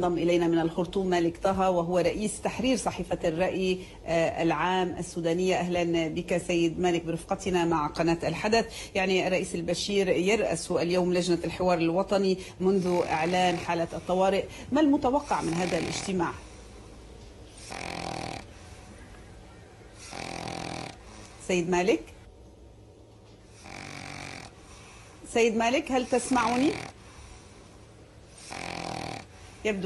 ينضم إلينا من الخرطوم مالك طه، وهو رئيس تحرير صحيفة الرأي العام السودانية. أهلا بك سيد مالك برفقتنا مع قناة الحدث. يعني الرئيس البشير يرأس اليوم لجنة الحوار الوطني منذ إعلان حالة الطوارئ، ما المتوقع من هذا الاجتماع؟ سيد مالك، سيد مالك هل تسمعني؟ يبدو